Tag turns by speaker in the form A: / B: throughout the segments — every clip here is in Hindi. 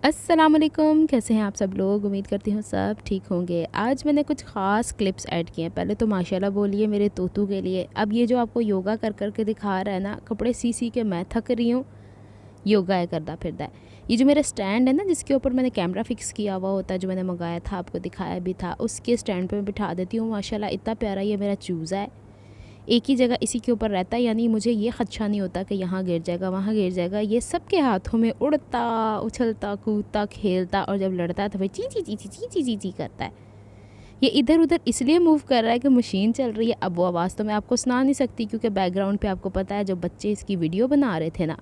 A: अस्सलामुअलैकुम, कैसे हैं आप सब लोग। उम्मीद करती हूँ सब ठीक होंगे। आज मैंने कुछ ख़ास क्लिप्स ऐड किए हैं। पहले तो माशाल्लाह बोलिए मेरे तोतू के लिए। अब ये जो आपको योगा कर कर के दिखा रहा है ना, कपड़े सी सी के मैं थक रही हूँ, योगा है करता फिरता है। ये जो मेरा स्टैंड है ना, जिसके ऊपर मैंने कैमरा फिक्स किया हुआ होता है, जो मैंने मंगाया था, आपको दिखाया भी था, उसके स्टैंड पर मैं बिठा देती हूँ। माशाल्लाह इतना प्यारा ये मेरा चूज़ा है, एक ही जगह इसी के ऊपर रहता है, यानी मुझे ये खदशा नहीं होता कि यहाँ गिर जाएगा वहाँ गिर जाएगा। ये सबके हाथों में उड़ता उछलता कूदता खेलता, और जब लड़ता है तो फिर ची ची ची ची ची ची ची ची करता है। ये इधर उधर इसलिए मूव कर रहा है कि मशीन चल रही है। अब वो आवाज़ तो मैं आपको सुना नहीं सकती, क्योंकि बैकग्राउंड पे आपको पता है जो बच्चे इसकी वीडियो बना रहे थे ना,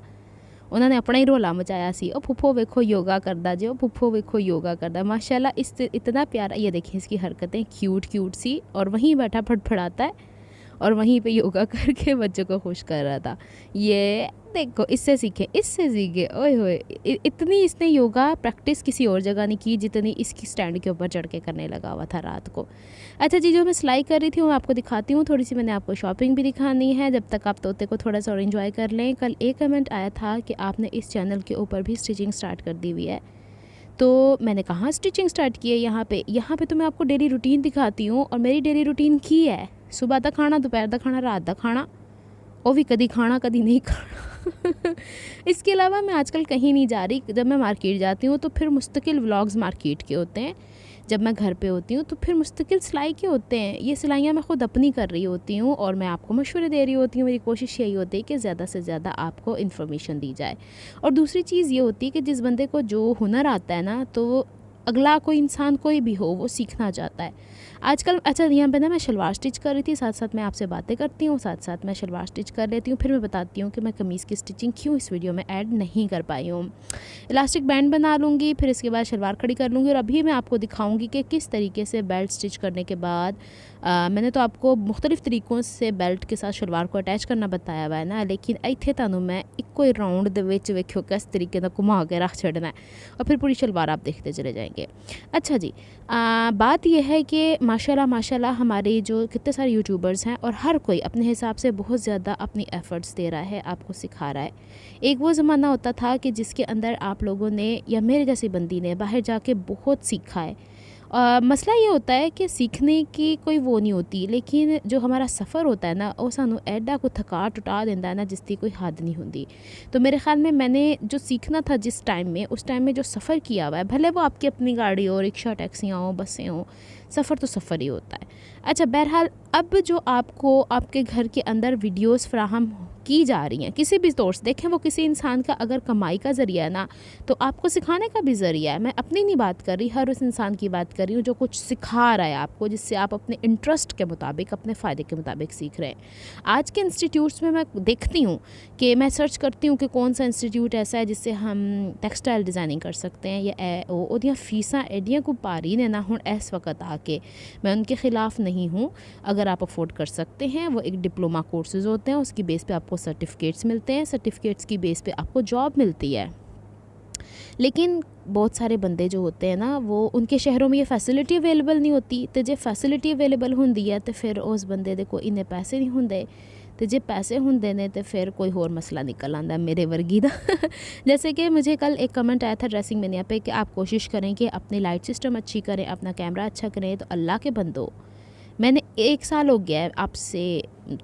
A: उन्होंने अपना ही रोला मचाया सी, ओ फुफो वेखो योगा करदा जे, ओ फुफो वेखो योगा करदा। माशाल्लाह इस इतना प्यारा, ये देखिए इसकी हरकतें क्यूट क्यूट सी, और वहीं बैठा फड़फड़ाता है और वहीं पे योगा करके बच्चों को खुश कर रहा था। ये देखो, इससे सीखे इससे सीखे। ओए होए, इतनी इसने योगा प्रैक्टिस किसी और जगह नहीं की जितनी इसकी स्टैंड के ऊपर चढ़ के करने लगा हुआ था रात को। अच्छा जी, जो मैं सिलाई कर रही थी वो आपको दिखाती हूँ। थोड़ी सी मैंने आपको शॉपिंग भी दिखानी है, जब तक आप तोते को थोड़ा सा और इन्जॉय कर लें। कल एक कमेंट आया था कि आपने इस चैनल के ऊपर भी स्टिचिंग स्टार्ट कर दी हुई है, तो मैंने कहाँ स्टिचिंग स्टार्ट की है। यहाँ पे तो मैं आपको डेली रूटीन दिखाती हूँ, और मेरी डेली रूटीन की है सुबह का खाना, दोपहर का खाना, रात का खाना, वो भी कभी खाना कभी नहीं खाना। इसके अलावा मैं आजकल कहीं नहीं जा रही। जब मैं मार्केट जाती हूँ तो फिर मुस्तकिल व्लॉग्स मार्केट के होते हैं, जब मैं घर पे होती हूँ तो फिर मुस्तकिल सिलाई के होते हैं। ये सिलाइयाँ मैं ख़ुद अपनी कर रही होती हूँ और मैं आपको मशवरे दे रही होती हूँ। मेरी कोशिश यही होती है कि ज़्यादा से ज़्यादा आपको इन्फॉर्मेशन दी जाए। और दूसरी चीज़ ये होती है कि जिस बंदे को जो हुनर आता है ना, तो अगला कोई इंसान कोई भी हो वो सीखना चाहता है आजकल। अच्छा, यहाँ पे ना मैं शलवार स्टिच कर रही थी, साथ साथ मैं आपसे बातें करती हूँ, साथ साथ मैं शलवार स्टिच कर लेती हूँ, फिर मैं बताती हूँ कि मैं कमीज़ की स्टिचिंग क्यों इस वीडियो में ऐड नहीं कर पाई हूँ। इलास्टिक बैंड बना लूँगी, फिर इसके बाद शलवार खड़ी कर लूँगी, और अभी मैं आपको दिखाऊँगी कि किस तरीके से बेल्ट स्टिच करने के बाद मैंने तो आपको मुख्तलिफ़ तरीक़ों से बेल्ट के साथ शलवार को अटैच करना बताया हुआ है ना, लेकिन इत्थे तुहानू मैं इक्को ही राउंड दे विच वेखियो किस तरीके का घुमा के रख छड़ना है, और फिर पूरी शलवार आप देखते चले जाएंगे। अच्छा जी, बात यह है कि माशाल्लाह माशाल्लाह हमारे जो कितने सारे यूट्यूबर्स हैं, और हर कोई अपने हिसाब से बहुत ज़्यादा अपनी एफ़र्ट्स दे रहा है, आपको सिखा रहा है। एक वो ज़माना होता था कि जिसके अंदर आप लोगों ने या मेरे जैसी बंदी ने बाहर जाके बहुत सीखा है। मसला ये होता है कि सीखने की कोई वो नहीं होती, लेकिन जो हमारा सफ़र होता है ना, वो सानू एडा को थका टुटा देता है ना, जिसकी कोई हद नहीं होती। तो मेरे ख़्याल में मैंने जो सीखना था जिस टाइम में, उस टाइम में जो सफ़र किया हुआ है, भले वो आपकी अपनी गाड़ी हो, रिक्शा, टैक्सियाँ हो, बसें हो, सफ़र तो सफ़र ही होता है। अच्छा, बहरहाल अब जो आपको आपके घर के अंदर वीडियोस फराहम की जा रही हैं, किसी भी तौर से देखें, वो किसी इंसान का अगर कमाई का ज़रिया है ना, तो आपको सिखाने का भी ज़रिया है। मैं अपनी नहीं बात कर रही, हर उस इंसान की बात कर रही हूँ जो कुछ सिखा रहा है आपको, जिससे आप अपने इंटरेस्ट के मुताबिक, अपने फ़ायदे के मुताबिक सीख रहे हैं। आज के इंस्टीट्यूट्स में मैं देखती हूँ कि मैं सर्च करती हूँ कि कौन सा इंस्टीट्यूट ऐसा है जिससे हम टैक्सटाइल डिज़ाइनिंग कर सकते हैं, या ओदियाँ फीसां एडियाँ को पारी ने ना हुण इस वक्त आके। मैं उनके ख़िलाफ़ नहीं हूँ, अगर आप अफोर्ड कर सकते हैं। वो एक डिप्लोमा कोर्सेज़ होते हैं, उसकी बेस पे आपको सर्टिफिकेट्स मिलते हैं, सर्टिफिकेट्स की बेस पे आपको जॉब मिलती है। लेकिन बहुत सारे बंदे जो होते हैं ना, वो उनके शहरों में ये फैसिलिटी अवेलेबल नहीं होती, तो जे फैसिलिटी अवेलेबल होंदी है तो फिर उस बंदे दे कोई इन्ने पैसे नहीं होंदे, तो जे पैसे होंदे ने तो फिर कोई होर मसला निकल आंदा मेरे वर्गी दा। जैसे कि मुझे कल एक कमेंट आया था ड्रेसिंग मेनिया पे कि आप कोशिश करें कि अपनी लाइट सिस्टम अच्छी करें, अपना कैमरा अच्छा करें। तो अल्लाह के बंदो, मैंने 1 साल हो गया है आपसे,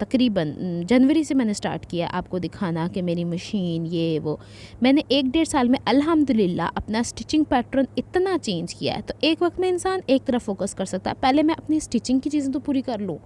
A: तकरीबन जनवरी से मैंने स्टार्ट किया आपको दिखाना कि मेरी मशीन ये वो। मैंने 1-1.5 साल में अल्हम्दुलिल्लाह अपना स्टिचिंग पैटर्न इतना चेंज किया है। तो एक वक्त में इंसान एक तरफ फोकस कर सकता है। पहले मैं अपनी स्टिचिंग की चीज़ें तो पूरी कर लूँ।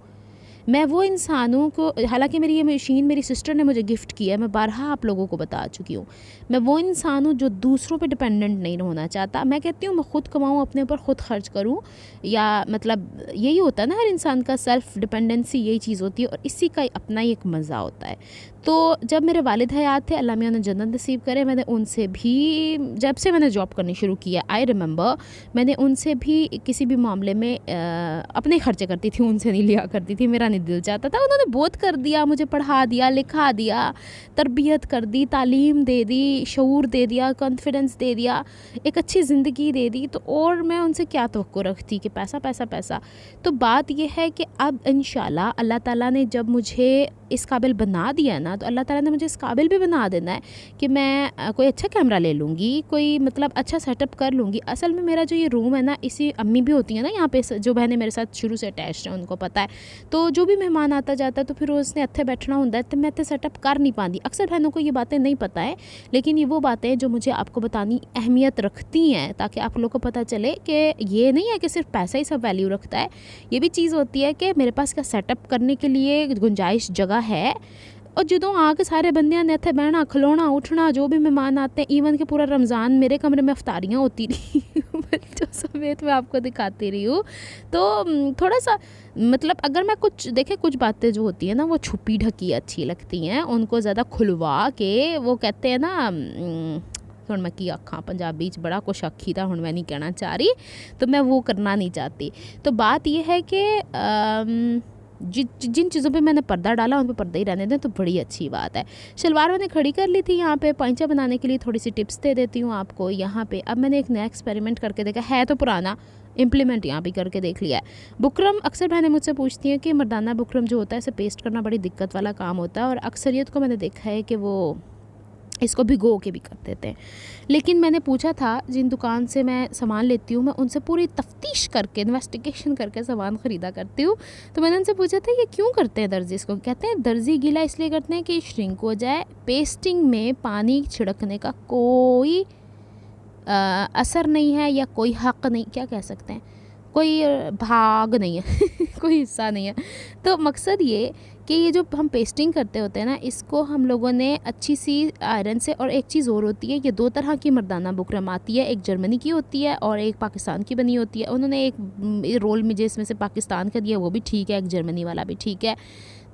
A: मैं वो इंसानों को, हालांकि मेरी ये मशीन मेरी सिस्टर ने मुझे गिफ्ट किया है, मैं बारहा आप लोगों को बता चुकी हूँ। मैं वो इंसान हूँ जो दूसरों पे डिपेंडेंट नहीं होना चाहता। मैं कहती हूँ मैं ख़ुद कमाऊँ, अपने ऊपर ख़ुद खर्च करूँ, या मतलब यही होता है ना, हर इंसान का सेल्फ़ डिपेंडेंसी यही चीज़ होती है, और इसी का अपना ही एक मज़ा होता है। तो जब मेरे वालिद हयात थे, अल्लाह मियां ने जन्नत नसीब करे, मैंने उनसे भी, जब से मैंने जॉब करनी शुरू किया, आई रिमेंबर, मैंने उनसे भी किसी भी मामले में अपने खर्चे करती थी, उनसे नहीं लिया करती थी। मेरा नहीं दिल चाहता था। उन्होंने बहुत कर दिया, मुझे पढ़ा दिया, लिखा दिया, तरबियत कर दी, तालीम दे दी, शऊर दे दिया, कॉन्फिडेंस दे दिया, एक अच्छी ज़िंदगी दे दी। तो और मैं उनसे क्या तवक्को रखती कि पैसा पैसा पैसा। तो बात यह है कि अब इंशाल्लाह अल्लाह ताला ने जब मुझे इस काबिल बना दिया ना, तो अल्लाह ताला ने मुझे इस काबिल भी बना देना है कि मैं कोई अच्छा कैमरा ले लूँगी, कोई मतलब अच्छा सेटअप कर लूँगी। असल में मेरा जो ये रूम है ना, इसी अम्मी भी होती है ना यहाँ पे, जो बहनें मेरे साथ शुरू से अटैच्ड हैं उनको पता है। तो जो भी मेहमान आता जाता है तो फिर उसने हत्थे बैठना होता है, तो मैं इतने सेटअप कर नहीं पाती। अक्सर बहनों को ये बातें नहीं पता है, लेकिन ये वो बातें जो मुझे आपको बतानी अहमियत रखती हैं, ताकि आप लोगों को पता चले कि ये नहीं है कि सिर्फ पैसा ही सब वैल्यू रखता है। ये भी चीज़ होती है कि मेरे पास क्या सेटअप करने के लिए गुंजाइश जगह है। और ਜਦੋਂ आके सारे बंदियां ने इत्थे बहना, खलोना, उठना, जो भी मेहमान आते हैं, इवन के पूरा रमज़ान मेरे कमरे में अफ्तारियाँ होती रही बच्चों समेत, मैं आपको दिखाती रही हूँ। तो थोड़ा सा मतलब अगर मैं कुछ देखें, कुछ बातें जो होती हैं ना वो छुपी ढकी अच्छी लगती हैं, उनको ज़्यादा खुलवा के वो कहते हैं ना ਹੁਣ मैं की आखा पंजाबी च बड़ा कुछ आखी था, हुण मैं नहीं कहना चाह रही, तो मैं वो करना नहीं चाहती। तो बात ये है कि जिन चीज़ों पे मैंने पर्दा डाला उन पे पर्दा ही रहने दें तो बड़ी अच्छी बात है। शलवार मैंने खड़ी कर ली थी यहाँ पे। पाइंचा बनाने के लिए थोड़ी सी टिप्स दे देती हूँ आपको यहाँ पे। अब मैंने एक नया एक्सपेरिमेंट करके देखा है, तो पुराना इम्प्लीमेंट यहाँ भी करके देख लिया है। बुकरम, अक्सर बहनें मुझसे पूछती हैं कि मर्दाना बुकरम जो होता है इसे पेस्ट करना बड़ी दिक्कत वाला काम होता है, और अक्सरियत को मैंने देखा है कि वो इसको भिगो के भी कर देते हैं। लेकिन मैंने पूछा था जिन दुकान से मैं सामान लेती हूँ, मैं उनसे पूरी तफ्तीश करके, इन्वेस्टिगेशन करके सामान ख़रीदा करती हूँ। तो मैंने उनसे पूछा था ये क्यों करते हैं दर्जी इसको। कहते हैं दर्जी गीला इसलिए करते हैं कि श्रिंक हो जाए। पेस्टिंग में पानी छिड़कने का कोई असर नहीं है, या कोई हक़ नहीं, क्या कह सकते हैं, कोई भाग नहीं है कोई हिस्सा नहीं है। तो मकसद ये कि ये जो हम पेस्टिंग करते होते हैं ना, इसको हम लोगों ने अच्छी सी आयरन से, और एक चीज़ और होती है, ये दो तरह की मर्दाना बुकरम आती है, एक जर्मनी की होती है और एक पाकिस्तान की बनी होती है। उन्होंने एक रोल में जिसमें से पाकिस्तान का दिया वो भी ठीक है, एक जर्मनी वाला भी ठीक है।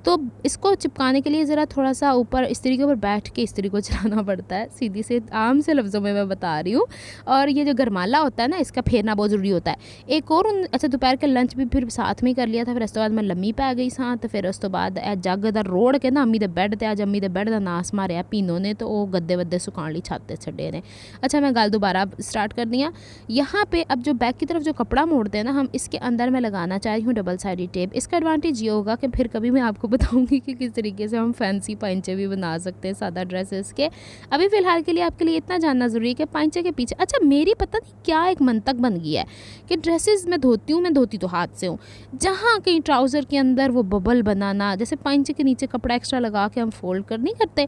A: तो इसको चिपकाने के लिए ज़रा थोड़ा सा ऊपर इस्त्री के ऊपर बैठ के इस्त्री को चलाना पड़ता है, सीधी से आम से लफ्ज़ों में मैं बता रही हूँ। और ये जो गरमाला होता है ना, इसका फेरना बहुत ज़रूरी होता है। एक और अच्छा, दोपहर का लंच भी फिर साथ में कर लिया था। फिर उसके बाद मैं लम्मी पै गई सां, तो फिर उस तो बाद जग दा रोड़ के ना अम्मी दे बैड ते अज अम्मी दे बैड का नास मारिया पीनो ने, तो वो गद्दे वद्दे सुकाने लिए छाते छड्डे ने। अच्छा, मैं गल दोबारा स्टार्ट कर दी। यहाँ पे अब जो बैक की तरफ जो कपड़ा मोड़ते हैं ना हम, इसके अंदर मैं लगाना चाह रही हूँ डबल साइडेड टेप। इसका एडवांटेज ये होगा कि फिर कभी मैं आपको बताऊंगी कि किस तरीके से हम फैंसी पाइंचे भी बना सकते हैं सादा ड्रेसेस के। अभी फ़िलहाल के लिए आपके लिए इतना जानना ज़रूरी है कि पाइंचे के पीछे, अच्छा मेरी पता नहीं क्या एक मंतक बन गया है कि ड्रेसेस मैं धोती तो हाथ से हूँ, जहाँ कहीं ट्राउज़र के अंदर वो बबल बनाना, जैसे पाइंचे के नीचे कपड़ा एक्स्ट्रा लगा के हम फोल्ड कर नहीं करते,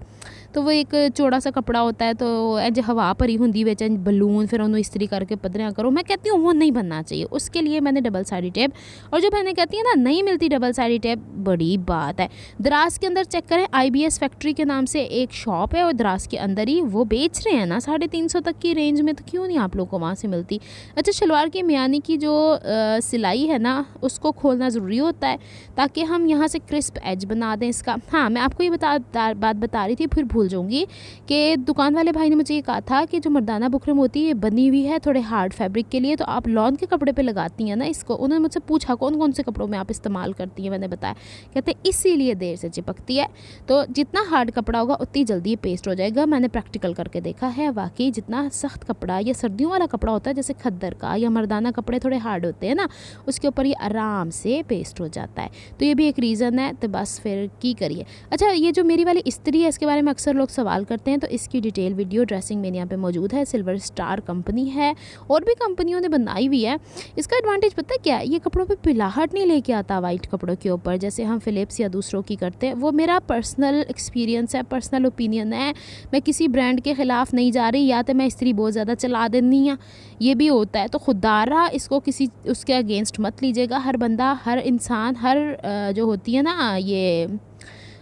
A: तो वो एक चौड़ा सा कपड़ा होता है, तो एज हवा भरी होंगी विच बलून, फिर उन्होंने इस्त्री करके पदरियाँ करो। मैं कहती हूँ वो नहीं बनना चाहिए, उसके लिए मैंने डबल साइडेड टेप। और जो बहनें कहती हैं ना नहीं मिलती डबल साइडेड टेप, बड़ी बात है, द्रास के अंदर चेक करें, IBS फैक्ट्री के नाम से एक शॉप है और द्रास के अंदर ही वो बेच रहे हैं ना 350 तक की रेंज में, तो क्यों नहीं आप लोगों को वहाँ से मिलती। अच्छा, शलवार की मियानी की जो सिलाई है ना, उसको खोलना ज़रूरी होता है ताकि हम यहाँ से क्रिस्प एज बना दें इसका। हाँ, मैं आपको ये बात बता रही थी, फिर भूल जाऊँगी, कि दुकान वाले भाई ने मुझे ये कहा था कि जो मर्दाना बुकरम होती है बनी हुई है थोड़े हार्ड फैब्रिक के लिए, तो आप लॉन के कपड़े पे लगाती हैं ना इसको। उन्होंने मुझसे पूछा कौन कौन से कपड़ों में आप इस्तेमाल करती हैं, मैंने बताया, कहते इसीलिए देर से चिपकती है। तो जितना हार्ड कपड़ा होगा उतनी जल्दी ये पेस्ट हो जाएगा। मैंने प्रैक्टिकल करके देखा है, वाकई जितना सख्त कपड़ा या सर्दियों वाला कपड़ा होता है जैसे खद्दर का या मर्दाना कपड़े थोड़े हार्ड होते हैं ना, उसके ऊपर ये आराम से पेस्ट हो जाता है। तो ये भी एक रीज़न है। तो बस फिर की करिए। अच्छा, ये जो मेरी वाली इस्त्री है इसके बारे में अक्सर लोग सवाल करते हैं, तो इसकी डिटेल वीडियो ड्रेसिंग मेरे यहाँ पे मौजूद है। सिल्वर स्टार कंपनी है, और भी कंपनियों ने बनाई हुई है। इसका एडवांटेज पता है क्या है, ये कपड़ों पे पिलाहट नहीं लेके आता वाइट कपड़ों के ऊपर, जैसे हम फ़िलिप्स या दूसरों की करते हैं। वो मेरा पर्सनल एक्सपीरियंस है, पर्सनल ओपिनियन है, मैं किसी ब्रांड के ख़िलाफ़ नहीं जा रही, या तो मैं इस्त्री बहुत ज़्यादा चला देनी है, ये भी होता है। तो खुदारा इसको किसी उसके अगेंस्ट मत लीजिएगा। हर बंदा, हर इंसान, हर जो होती है ना ये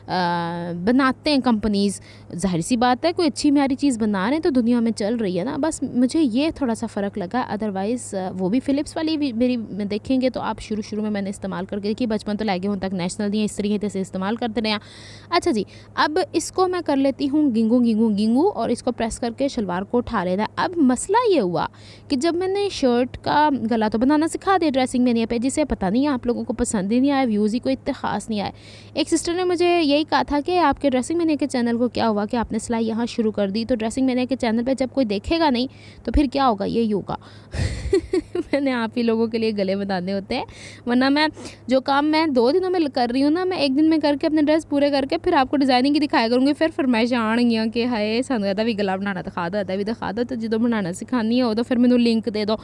A: बनाते हैं कंपनीज़। ज़ाहिर सी बात है कोई अच्छी म्यारी चीज़ बना रहे हैं तो दुनिया में चल रही है ना, बस मुझे ये थोड़ा सा फ़र्क लगा। अदरवाइज़ वो भी फ़िलिप्स वाली भी मेरी देखेंगे तो आप शुरू में मैंने इस्तेमाल करके देखी, बचपन तो लगे हूँ तक नेशनल दी इस तरीके से इस्तेमाल करते रहे हैं। अच्छा जी, अब इसको मैं कर लेती हूँ गिंगू और इसको प्रेस करके शलवार को उठा लेना। अब मसला ये हुआ कि जब मैंने शर्ट का गला तो बनाना सिखा दिया ड्रेसिंग मेनिया पे, जिसे पता नहीं आप लोगों को पसंद ही नहीं आया, व्यूज़ ही कोई इतने ख़ास नहीं आए। एक सिस्टर ने मुझे यही कहा था कि आपके ड्रेसिंग मेनिया के चैनल को क्या हुआ कि आपने सिलाई यहाँ शुरू कर दी, तो ड्रेसिंग मेनिया के चैनल पे जब कोई देखेगा नहीं तो फिर क्या होगा, यही होगा। मैंने आप ही लोगों के लिए गले बनाने होते हैं, वरना मैं जो काम मैं 2 दिनों में कर रही हूँ ना, मैं 1 दिन में करके अपने ड्रेस पूरे करके फिर आपको डिज़ाइनिंग की दिखाया करूँगी। फिर फरमाइश आनगियां कि हाय सानू एदा भी गला बनाना दिखा दो, एदा भी दिखा दो, तो जो बनाना सिखानी हो तो फिर मैंने लिंक दे दो।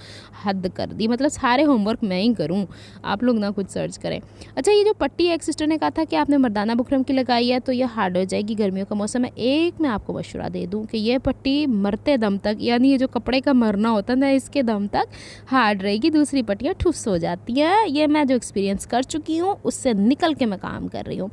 A: हद कर दी, मतलब सारे होमवर्क मैं ही करूँ, आप लोग ना कुछ सर्च करें। अच्छा, ये जो पट्टी एक सिस्टर ने कहा था कि आपने मर्दाना बुकरम की लगाई है तो ये हार्ड हो जाएगी, गर्मियों का मौसम है। एक मैं आपको मशवरा दे दूँ कि ये पट्टी मरते दम तक, यानी ये जो कपड़े का मरना होता है ना, इसके दम तक हार्ड रहेगी, दूसरी पट्टियाँ ठुस हो जाती हैं। ये मैं जो एक्सपीरियंस कर चुकी हूँ उससे निकल के मैं काम कर रही हूँ।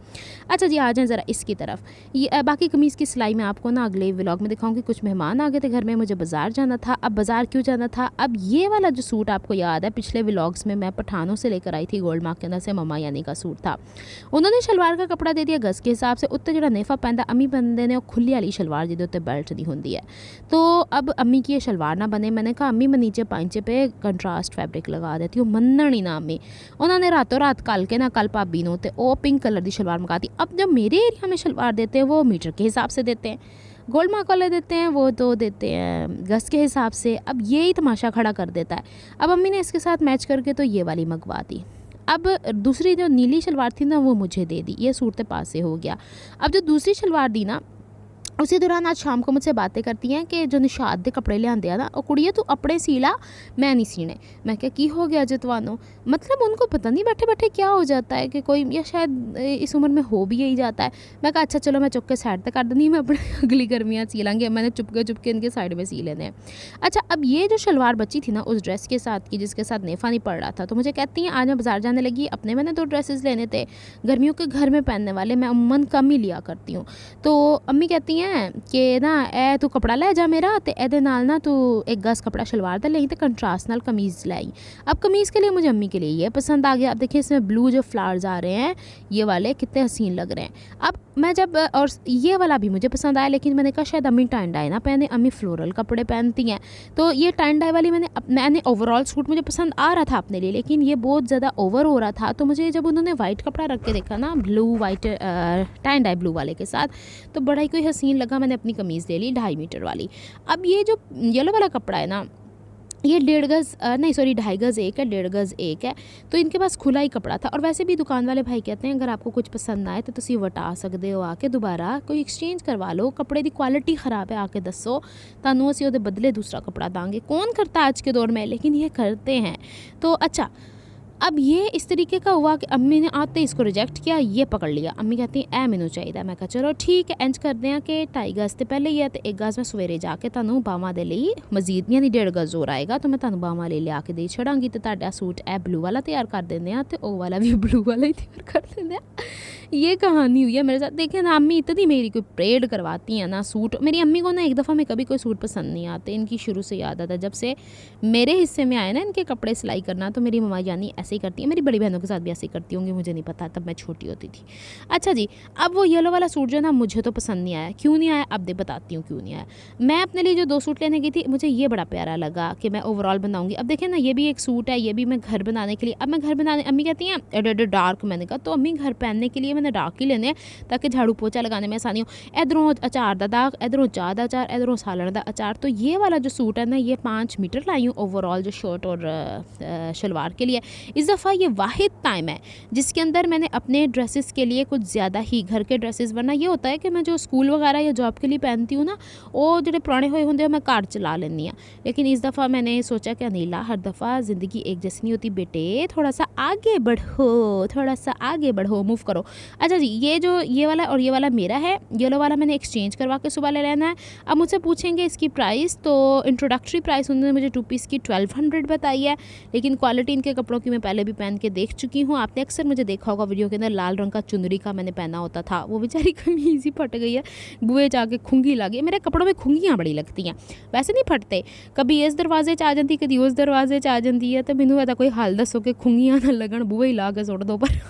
A: अच्छा जी, आ जाएं ज़रा इसकी तरफ। ये बाकी कमीज़ की सिलाई मैं आपको ना अगले व्लॉग में दिखाऊंगी। कुछ मेहमान आ गए थे घर में, मुझे बाज़ार जाना था। अब बाज़ार क्यों जाना था, अब ये वाला जो सूट आपको याद है पिछले व्लॉग्स में मैं पठानों से लेकर आई थी, गोल्ड मार्क के अंदर से ममा यानी का सूट था। उन्होंने शलवार का कपड़ा दे दिया गज के हिसाब से, उत्ते जो नेफा पैंदा अम्मी बंदे ने खुली वाली शलवार जिदे उत्ते बेल्ट नहीं होंगी है। तो अब अम्मी की ये शलवार ना बने, मैंने कहा अम्मी मैं नीचे पांचे पे कंट्रास्ट फैब्रिक लगा देती हूँ, मनन ही ना अम्मी। उन्होंने रातों रात कल भाभी ने वो पिंक कलर की शलवार मंगा दी। अब जब मेरे एरिया में शलवार देते हैं वो मीटर के हिसाब से देते हैं, गोल्ड मार्क वाले देते हैं वो तो देते हैं गज के हिसाब से। अब यही तमाशा खड़ा कर देता है। अब अम्मी ने इसके साथ मैच करके तो ये वाली मंगवा दी। अब दूसरी जो नीली शलवार थी ना वो मुझे दे दी, ये सूट पास से हो गया। अब जो दूसरी शलवार दी ना, उसी दौरान आज शाम को मुझसे बातें करती हैं कि जो निशाद दे कपड़े लियांदे आ ना, और कुड़िए तू अपने सीला, मैं नहीं सीने। मैं क्या की हो गया जतवानो, मतलब उनको पता नहीं बैठे बैठे क्या हो जाता है कि कोई, या शायद इस उम्र में हो भी यही जाता है। मैं कहा अच्छा चलो मैं चुप के साइड तक कर दूँगी, मैं अपने अगली गर्मियाँ सी लाँगी। मैंने चुपके इनके साइड में सी लेने हैं। अच्छा, अब ये जो शलवार बची थी ना उस ड्रेस के साथ की जिसके साथ नेफा नहीं पड़ रहा था, तो मुझे कहती हैं आज मैं बाज़ार जाने लगी, अपने मैंने 2 ड्रेसेस लेने थे गर्मियों के घर में पहनने वाले, मैं अमूमन कम ही लिया करती हूँ। तो अम्मी कहती हैं कि ना ए तू कपड़ा ले जा मेरा, तो ए नाल ना तू एक गज कपड़ा शलवार दा ले, तो कंट्रास्ट नाल कमीज़ लाई। अब कमीज़ के लिए मुझे अम्मी के लिए ये पसंद आ गया। अब देखिए इसमें ब्लू जो फ्लावर्स आ रहे हैं ये वाले कितने हसीन लग रहे हैं। अब मैं जब और ये वाला भी मुझे पसंद आया, लेकिन मैंने कहा शायद अम्मी टाइन डाई ना पहने, अम्मी फ्लोरल कपड़े पहनती हैं, तो ये टाइन डाई वाली मैंने ओवरऑल सूट मुझे पसंद आ रहा था अपने लिए, लेकिन ये बहुत ज़्यादा ओवर हो रहा था। तो मुझे जब उन्होंने वाइट कपड़ा रख के देखा ना, ब्लू वाइट टाइन डाई ब्लू वाले के साथ, तो बड़ा ही कोई हसीन लगा। मैंने अपनी कमीज़ ले ली 2.5 मीटर वाली। अब ये जो येलो वाला कपड़ा है ना, ये 1.5 गज़ नहीं सॉरी 2.5 गज़ एक है, 1.5 गज़ एक है, तो इनके पास खुला ही कपड़ा था। और वैसे भी दुकान वाले भाई कहते हैं अगर आपको कुछ पसंद आए तो तुसी वटा सकते हो, आके दोबारा कोई एक्सचेंज करवा लो, कपड़े की क्वालिटी ख़राब है आके दसो, तानू असी उहदे बदले दूसरा कपड़ा दांगे। कौन करता है आज के दौर में, लेकिन ये करते हैं। तो अच्छा, अब ये इस तरीके का हुआ कि अम्मी ने आते ही इसको रिजेक्ट किया, ये पकड़ लिया। अम्मी कहती हैं ए मैनू चाहिए। मैं कहा चलो ठीक है, इंज करते हैं कि 2.5 गज़ तो पहले ही है, तो 1 गज़ मैं सवेरे जाके तुहानू बावां दे लई मजीद यानी 1.5 गज़ और आएगा, तो मैं तुहानू बावां ले लिया के दे छड़ांगी। तो तुहाडा सूट ए ब्लू वाला तैयार कर देंगे हैं, तो ओ वाला भी ब्लू वाला ही तैयार कर देंगे हैं। ये कहानी हुई है मेरे साथ। देखिए ना, अम्मी इतनी मेरी कोई परेड करवाती हैं ना सूट। मेरी अम्मी को ना एक दफ़ा में कभी कोई सूट पसंद नहीं आते, इनकी शुरू से याद आता। जब से मेरे हिस्से में आए ना इनके कपड़े सिलाई करना, तो मेरी मम्मा जानी ऐसे ही करती है। मेरी बड़ी बहनों के साथ भी ऐसे ही करती होंगी, मुझे नहीं पता, तब मैं छोटी होती थी। अच्छा जी, अब वो येलो वाला सूट जो है ना मुझे तो पसंद नहीं आया। क्यों नहीं आया, अब दे बताती हूँ क्यों नहीं आया। मैं अपने लिए जो 2 सूट लेने गई थी, मुझे ये बड़ा प्यारा लगा कि मैं ओवरऑल बनाऊँगी। अब देखिए ना, ये भी एक सूट है, ये भी मैं घर बनाने के लिए। अब मैं घर बनाने, अम्मी कहती हैं एड डार्क, मैंने कहा तो अम्मी घर पहनने के लिए मैंने डार्क ही लेने ताकि झाड़ू पोछा लगाने में आसानी हो। इधरों अचार का दाग, इधरों चाह का अचार, इधरों सालन का अचार। तो ये वाला जो सूट है ना, ये 5 मीटर लाई हूँ ओवरऑल जो शर्ट और शलवार के लिए। इस दफ़ा ये वाहिद टाइम है जिसके अंदर मैंने अपने ड्रेसेस के लिए कुछ ज़्यादा ही घर के ड्रेसेस, वरना ये होता है कि मैं जो स्कूल वगैरह या जॉब के लिए पहनती हूँ ना, वो जो पुराने हुए होंगे मैं कार चला लेनी हाँ। लेकिन इस दफ़ा मैंने सोचा कि अनिला, हर दफ़ा ज़िंदगी एक जैसी नहीं होती बेटे, थोड़ा सा आगे बढ़ो, थोड़ा सा आगे बढ़ो, मूव करो। अच्छा जी, ये वाला और ये वाला मेरा है, येलो वाला मैंने एक्सचेंज करवा के सुबह ले लेना है। अब मुझसे पूछेंगे इसकी प्राइस, तो इंट्रोडक्टरी प्राइस उन्होंने मुझे 2 पीस की 1200 बताई है, लेकिन क्वालिटी इनके कपड़ों की मैं पहले भी पहन के देख चुकी हूँ। आपने अक्सर मुझे देखा होगा वीडियो के अंदर लाल रंग का चुनरी का मैंने पहना होता था, वो बेचारी कमीज़ ही फट गई है, बुए जाके खुंगी लगी है। मेरे कपड़ों में खुंगियाँ बड़ी लगती हैं, वैसे नहीं फटते, कभी इस दरवाजे च आ जाती, कभी उस दरवाजे च आ जाती है, तो मैनू ऐसा कोई हाल दसो कि खुंगियाँ ना लगन, बुए ही ला के सुट दो पर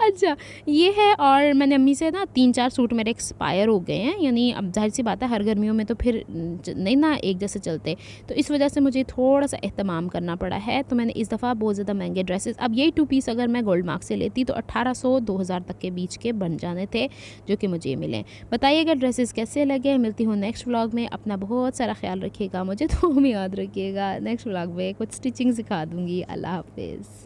A: अच्छा, ये है। और मैंने अम्मी से ना 3-4 सूट मेरे एक्सपायर हो गए हैं, यानी अब जाहिर सी बात है हर गर्मियों में तो फिर नहीं ना एक जैसे चलते, तो इस वजह से मुझे थोड़ा सा एहतमाम करना पड़ा है। तो मैंने इस दफ़ा बहुत ज़्यादा महंगे ड्रेसेस, अब यही 2 पीस अगर मैं गोल्ड मार्क से लेती तो 1800-2000 तक के बीच के बन जाने थे, जो कि मुझे मिले। बताइएगा ड्रेसेस कैसे लगे। मिलती हूँ नेक्स्ट व्लॉग में, अपना बहुत सारा ख्याल रखिएगा, मुझे तो याद रखिएगा। नेक्स्ट व्लॉग में कुछ स्टिचिंग सिखा दूँगी। अल्लाह हाफिज़।